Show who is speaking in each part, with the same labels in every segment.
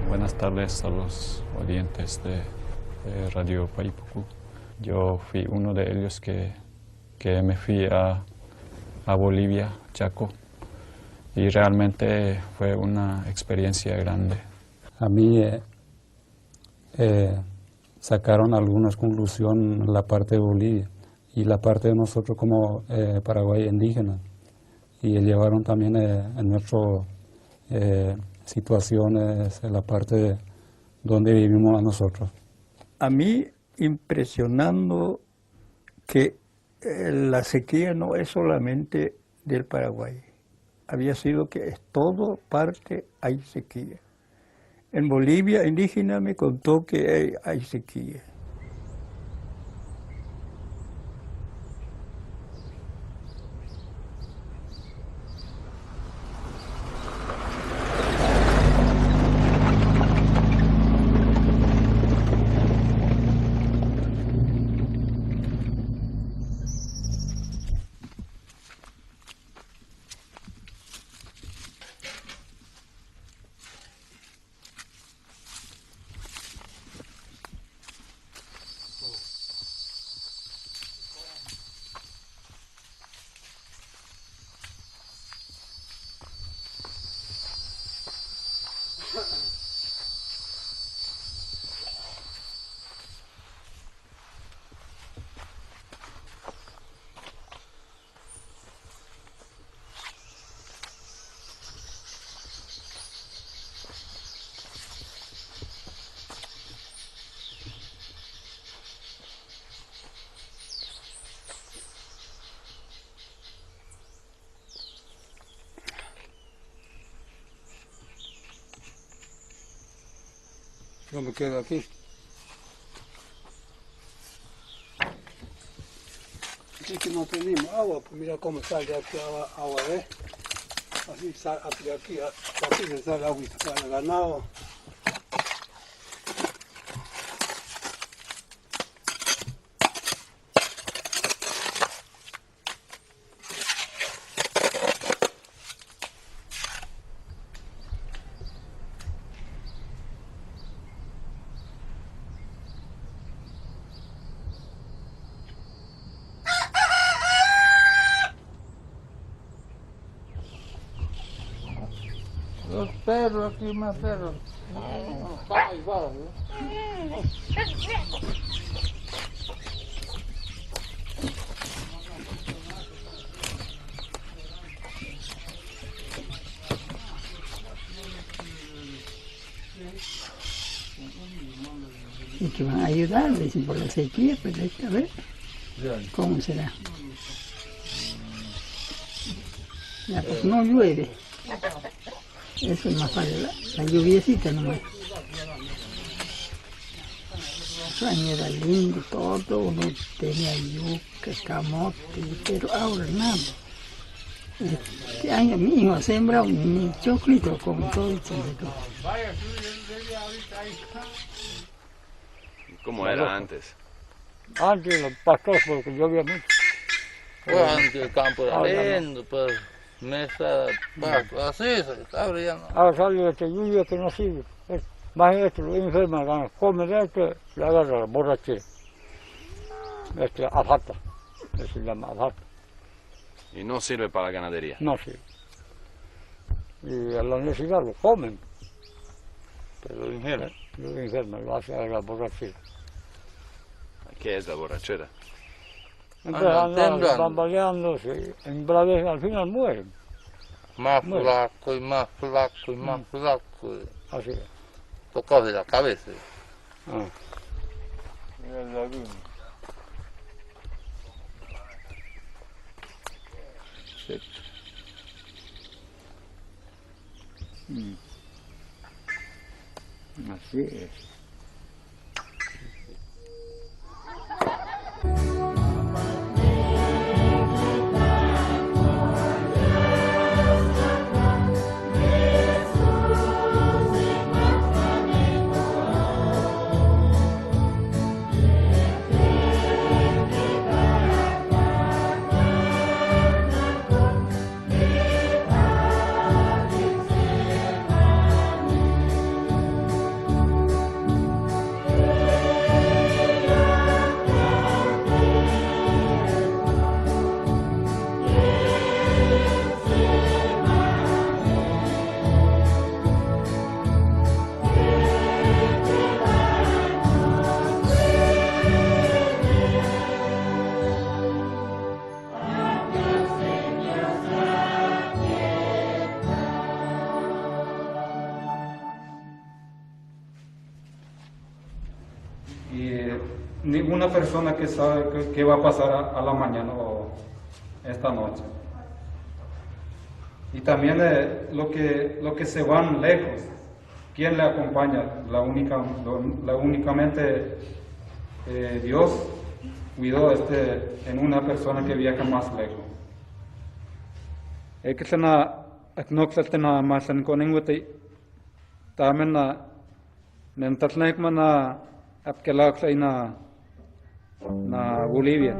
Speaker 1: Buenas tardes a los oyentes de Radio Paripucu. Yo fui uno de ellos que me fui a Bolivia, Chaco, y realmente fue una experiencia grande.
Speaker 2: A mí sacaron algunas conclusiones la parte de Bolivia y la parte de nosotros como Paraguay indígena, y llevaron también en nuestras situaciones en la parte donde vivimos a nosotros.
Speaker 3: A mí impresionando que la sequía no es solamente del Paraguay, había sido que es todo parte hay sequía. En Bolivia indígena me contó que hay sequía.
Speaker 4: Yo me quedo aquí. Aquí que no tenemos agua, pues mira cómo sale aquí agua, ¿ves? Así sale aquí se sale agua para el ganado.
Speaker 5: Los perros, aquí más perros. Ahí va,
Speaker 6: y que van a ayudar, dicen, por la sequía, pero hay que ver cómo será. Ya, pues no llueve. Eso es más para la lluviecita nomás. Ese año era lindo todo, uno tenía yuca, camote, pero ahora nada. Este año mi hijo ha sembrado ni chocolito con todo y todo.
Speaker 7: ¿Cómo era antes?
Speaker 5: Antes los pastores, porque llovía mucho.
Speaker 8: Pues antes el campo era lindo, pues mesa, pasto, así se abre ya no.
Speaker 5: Ahora sale este lluvia que no sirve. Imagínate, lo enferma, come de esto, le agarra la borrachera. Afata, eso se llama afata.
Speaker 7: Y no sirve para la ganadería.
Speaker 5: No sirve. Y a la universidad lo comen,
Speaker 7: Pero lo ingieren.
Speaker 5: lo enferman, lo hace a la borrachera.
Speaker 7: ¿Qué es la borrachera?
Speaker 5: Entonces andan bambaleándose, en bravez al final mueren.
Speaker 8: Más
Speaker 5: Bueno.
Speaker 8: flaco y más flaco y más flaco.
Speaker 5: Así es.
Speaker 8: Tocado de la cabeza.
Speaker 5: Ah.
Speaker 8: Mira el laguno.
Speaker 5: Sí. Así es.
Speaker 2: ninguna persona que sabe qué va a pasar a la mañana o esta noche. Y también lo que se van lejos, ¿quién le acompaña? Únicamente Dios cuidó en una persona que viaja más lejos. Es que se na más en Coninguti, también na apkelaxay na Bolivia.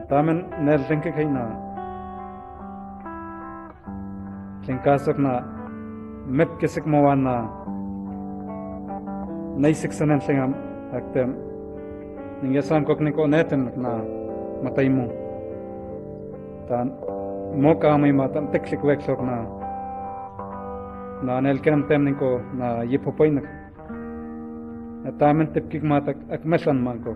Speaker 2: Tamen neltenke kaina. Tlinkasak na mepkesek mawana naisik sanan tlingam aktem ningesan kokniko neten na mataymo. Tan moka may matan teklik weksok na nelkenam temniko na yipopoynak. Tamen tepkik matak akmesan manko.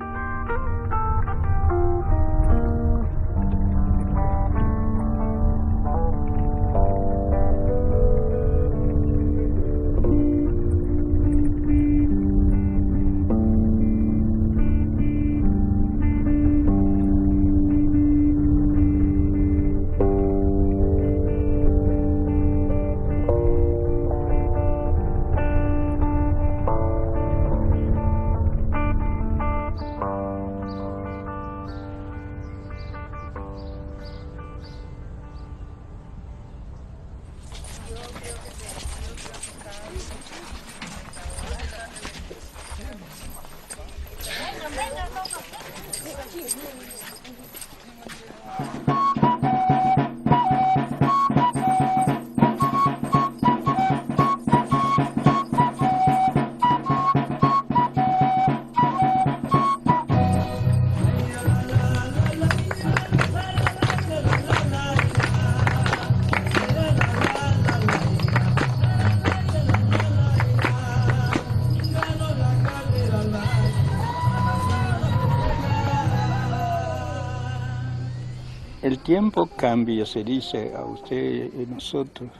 Speaker 3: El tiempo cambia, se dice a usted y a nosotros.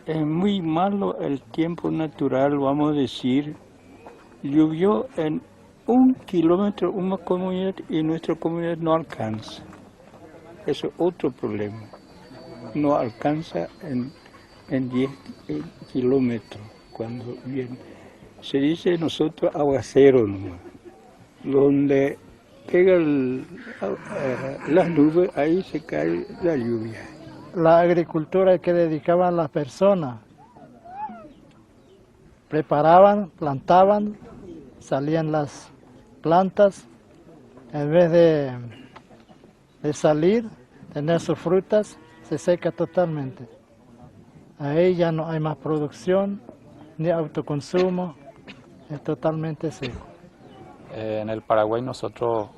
Speaker 3: Es muy malo el tiempo natural, vamos a decir. Llovió en 1 kilómetro una comunidad y nuestra comunidad no alcanza. Eso es otro problema. No alcanza en 10 kilómetros cuando viene. Se dice nosotros aguacero nomás, donde pega las nubes, ahí se cae la lluvia.
Speaker 6: La agricultura que dedicaban las personas, preparaban, plantaban, salían las plantas, en vez de salir, tener sus frutas, se seca totalmente. Ahí ya no hay más producción, ni autoconsumo, es totalmente seco.
Speaker 1: En el Paraguay nosotros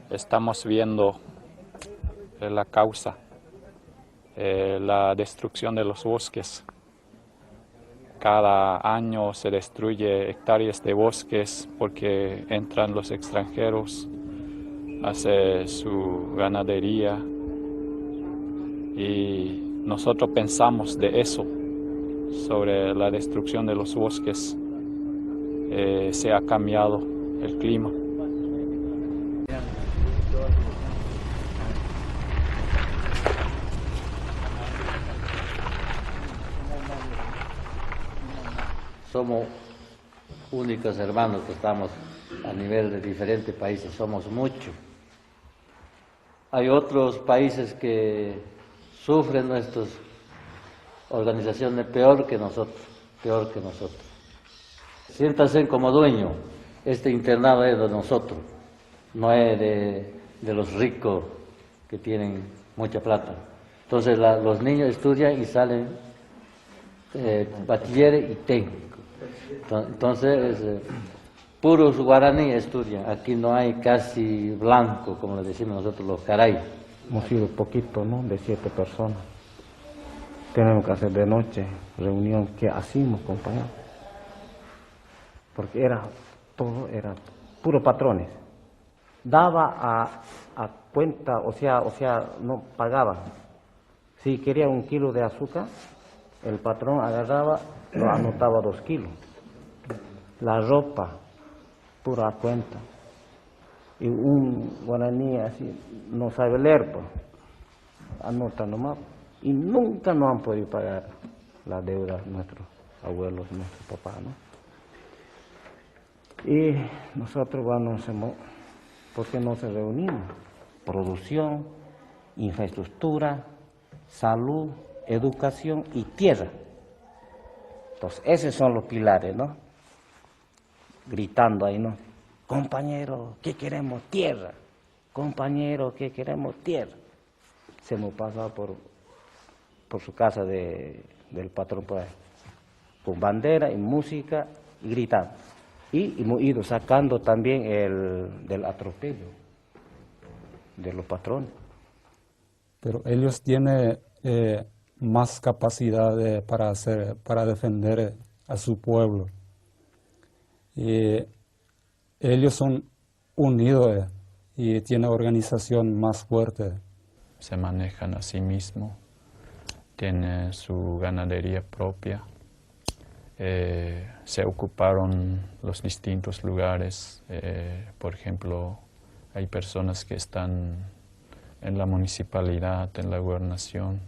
Speaker 1: estamos viendo la causa, la destrucción de los bosques. Cada año se destruye hectáreas de bosques porque entran los extranjeros, hacen su ganadería y nosotros pensamos de eso, sobre la destrucción de los bosques. Se ha cambiado el clima.
Speaker 8: Somos únicos hermanos que estamos a nivel de diferentes países, somos muchos.
Speaker 9: Hay otros países que sufren nuestras organizaciones peor que nosotros. Siéntanse como dueño, este internado es de nosotros, no es de los ricos que tienen mucha plata. Entonces los niños estudian y salen bachilleres y técnicos. Entonces puros guaraní estudian, aquí no hay casi blanco, como le decimos nosotros los caray.
Speaker 10: Hemos sido poquito, ¿no? De 7 personas. Tenemos que hacer de noche reunión. ¿Qué hacemos, compañero? Porque todo era puro patrones. Daba a cuenta, o sea, no pagaba. Si quería 1 kilo de azúcar, el patrón agarraba, lo anotaba 2 kilos. La ropa, pura cuenta. Y un guaraní así no sabe leer, pues, anota nomás. Y nunca nos han podido pagar la deuda nuestros abuelos, nuestros papás, ¿no? Y nosotros, bueno, hacemos, ¿por qué no se reunimos? Producción, infraestructura, salud, educación y tierra. Entonces, esos son los pilares, ¿no? Gritando ahí, ¿no? Compañero, ¿qué queremos? Tierra. Compañero, ¿qué queremos? Tierra. Se hemos pasado por su casa del patrón, pues, con bandera y música y gritando. Y hemos ido sacando también del atropello de los patrones.
Speaker 2: Pero ellos tienen más capacidad para defender a su pueblo. Y ellos son unidos y tienen organización más fuerte.
Speaker 1: Se manejan a sí mismos, tienen su ganadería propia, se ocuparon los distintos lugares. Por ejemplo, hay personas que están en la municipalidad, en la gobernación,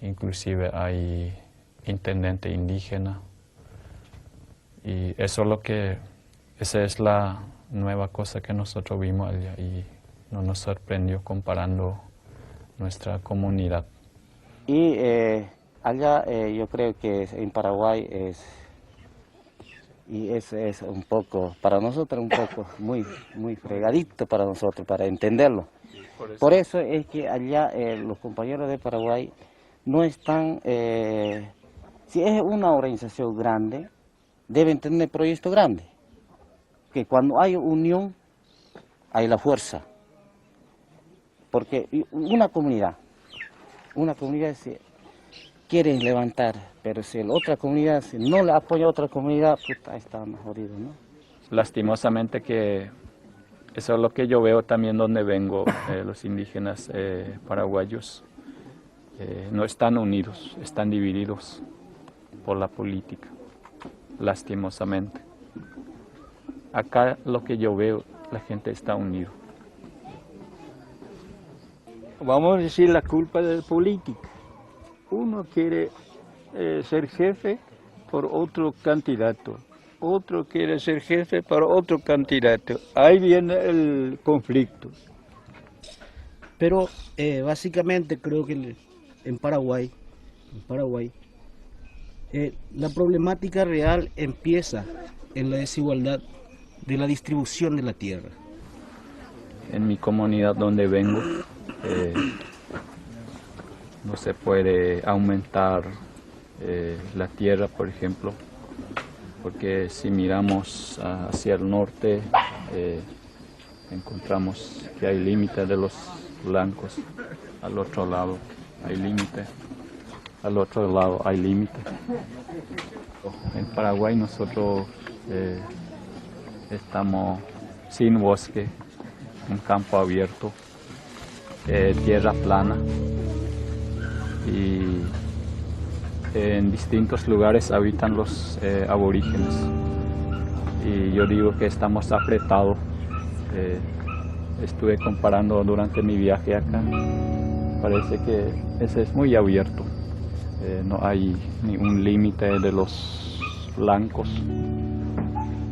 Speaker 1: inclusive hay intendente indígena. Y esa es la nueva cosa que nosotros vimos allá y nos sorprendió comparando nuestra comunidad.
Speaker 10: Y allá yo creo que en Paraguay es un poco, para nosotros un poco muy fregadito para nosotros, para entenderlo. Por eso es que allá los compañeros de Paraguay no están, si es una organización grande, deben tener proyectos grandes, que cuando hay unión hay la fuerza, porque una comunidad se quiere levantar, pero si la otra comunidad si no le apoya a otra comunidad, puta, está más jodido, ¿no?
Speaker 1: Lastimosamente que eso es lo que yo veo también donde vengo, los indígenas paraguayos no están unidos, están divididos por la política. Lastimosamente. Acá lo que yo veo, la gente está unida.
Speaker 3: Vamos a decir la culpa de la política. Uno quiere ser jefe por otro candidato, otro quiere ser jefe por otro candidato. Ahí viene el conflicto.
Speaker 11: Pero básicamente creo que en Paraguay, la problemática real empieza en la desigualdad de la distribución de la tierra.
Speaker 1: En mi comunidad donde vengo, no se puede aumentar la tierra, por ejemplo, porque si miramos hacia el norte, encontramos que hay límite de los blancos, al otro lado hay límite. Al otro lado hay límite. En Paraguay nosotros estamos sin bosque, en campo abierto, tierra plana y en distintos lugares habitan los aborígenes. Y yo digo que estamos apretados. Estuve comparando durante mi viaje acá. Parece que ese es muy abierto. No hay ni un límite de los blancos.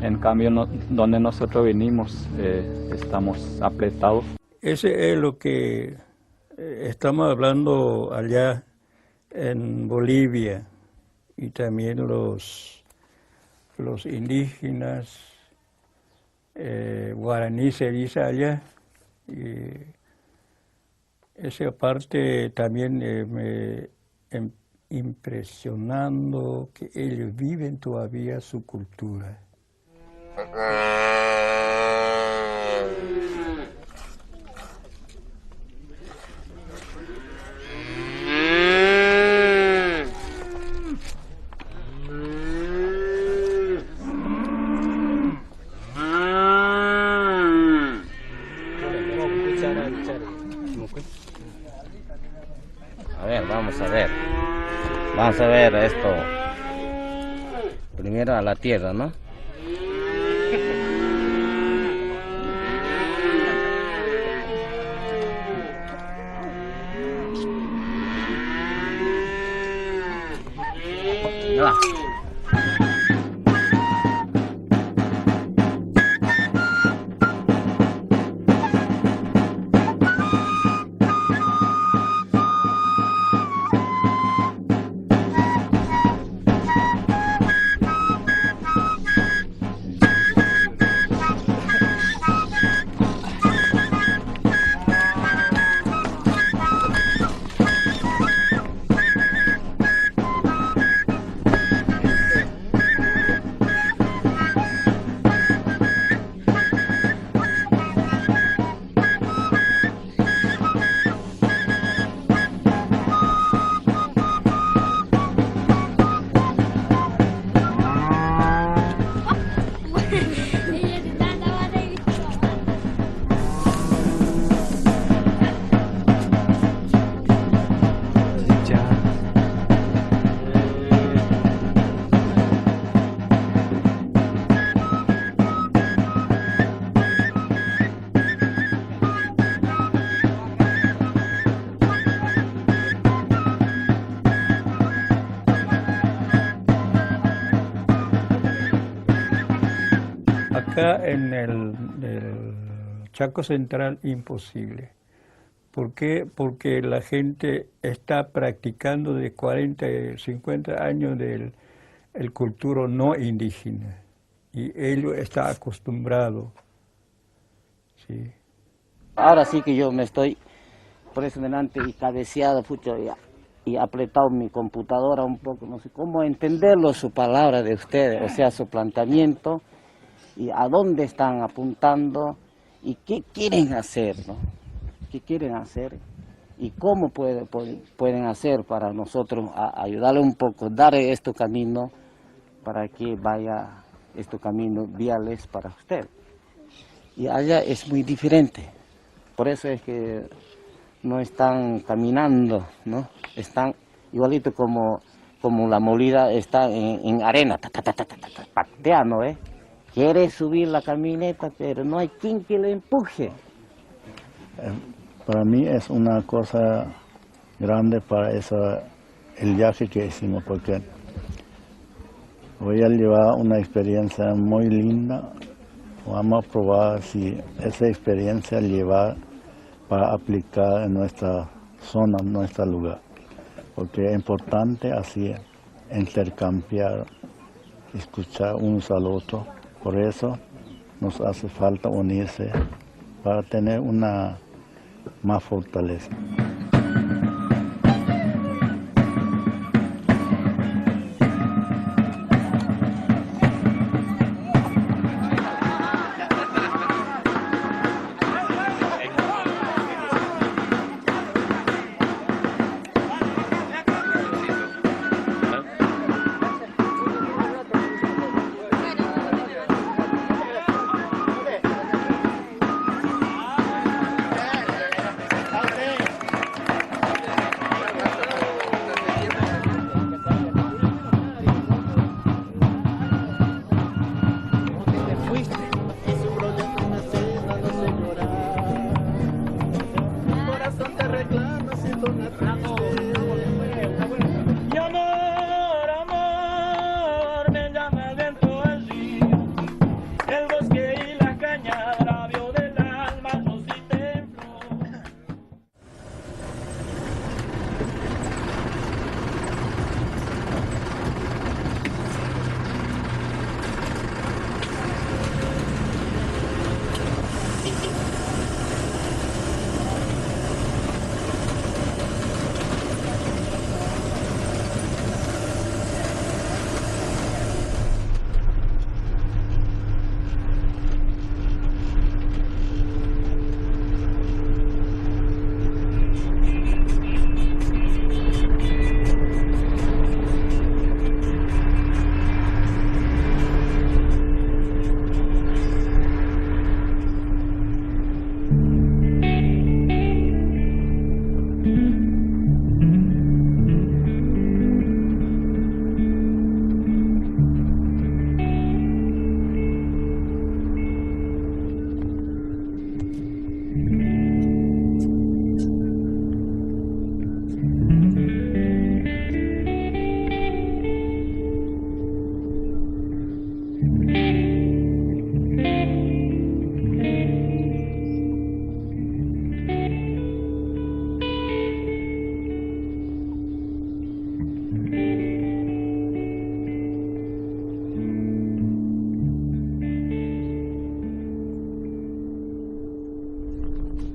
Speaker 1: En cambio, donde nosotros venimos, estamos apretados.
Speaker 3: ese es lo que estamos hablando allá en Bolivia, y también los indígenas, guaraní se dice allá, y esa parte también me impresionando que ellos viven todavía su cultura.
Speaker 10: A ver, vamos a ver. Vamos a ver esto. Primero a la tierra, ¿no? Ya.
Speaker 3: Acá en el Chaco Central imposible. ¿Por qué? Porque la gente está practicando de 40, 50 años el cultura no indígena y ellos están acostumbrados. Sí.
Speaker 10: Ahora sí que yo me estoy por eso delante y cabeceado mucho y apretado mi computadora un poco, no sé cómo entenderlo su palabra de ustedes, o sea, su planteamiento y a dónde están apuntando y qué quieren hacer, ¿no? ¿Qué quieren hacer y cómo pueden hacer para nosotros ayudarle un poco, dar este camino para que vaya estos caminos viales para usted? Y allá es muy diferente, por eso es que no están caminando, ¿no? Están igualito como la molida está en arena, pateando, ¿eh? Quiere subir la camioneta, pero no hay quien que le empuje.
Speaker 12: Para mí es una cosa grande para el viaje que hicimos, porque voy a llevar una experiencia muy linda. Vamos a probar si esa experiencia llevar para aplicar en nuestra zona, en nuestro lugar. Porque es importante así intercambiar, escuchar unos al otro. Por eso nos hace falta unirse para tener una más fortaleza.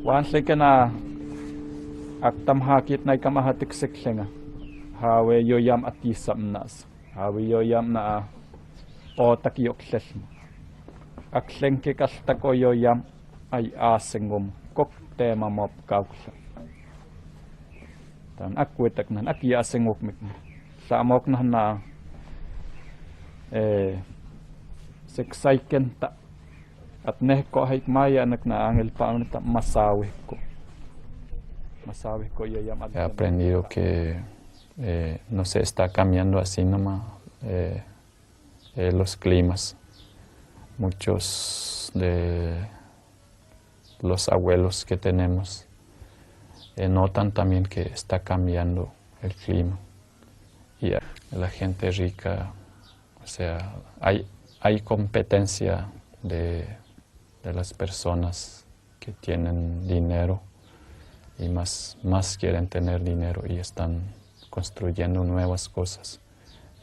Speaker 1: wan tleke na aktam hakit na ikamahatik siklinga hawe yoyam atisam nas hawe yoyam na otak yoklesm aklenke kaltak o yoyam ay asengum kok tema mop kauksa tan akwetak nan akya asengok mik sa amok na seksaiken ta at neh ko hait maya anak na angel pa ta masawi ko yoyam. He aprendido que no se está cambiando así nomás los climas. Muchos de los abuelos que tenemos notan también que está cambiando el clima. Y la gente rica, o sea, hay competencia de las personas que tienen dinero y más quieren tener dinero y están construyendo nuevas cosas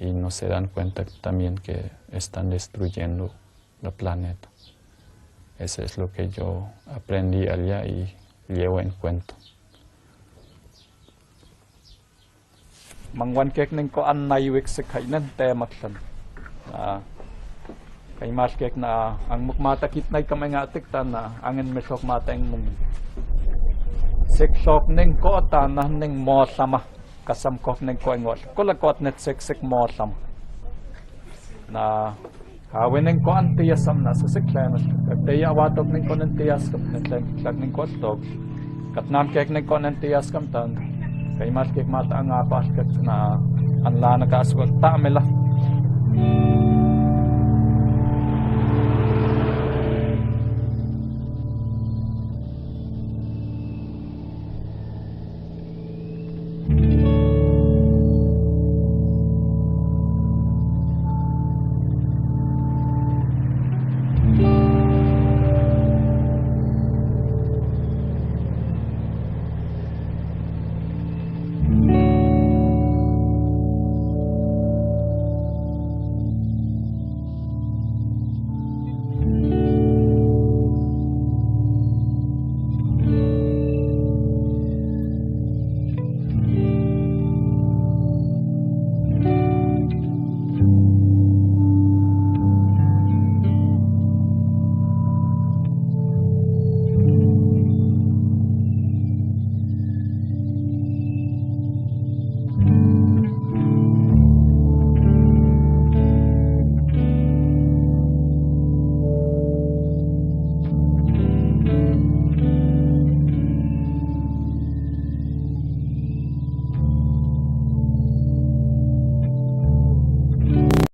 Speaker 1: y no se dan cuenta también que están destruyendo el planeta. Eso es lo que yo aprendí allá y llevo en cuenta. Mangwan kek ning ko an naiwik se kainan temaklan. Kay mas kek na ang mukmatakit na kamay nga tiktan na angin mesok mateng mong seksok ning ko ta na ning mo sama kasam kok ning ko ngol kolakot net sek mo sama na hawin ning ko antiyasam na sa seklan at tiya watok ning ko antiyas kam nek ning ko tok katnam kek ning ko antiyas kam tan kay mas kek mata ang apas kat na anla na kaswag ta mela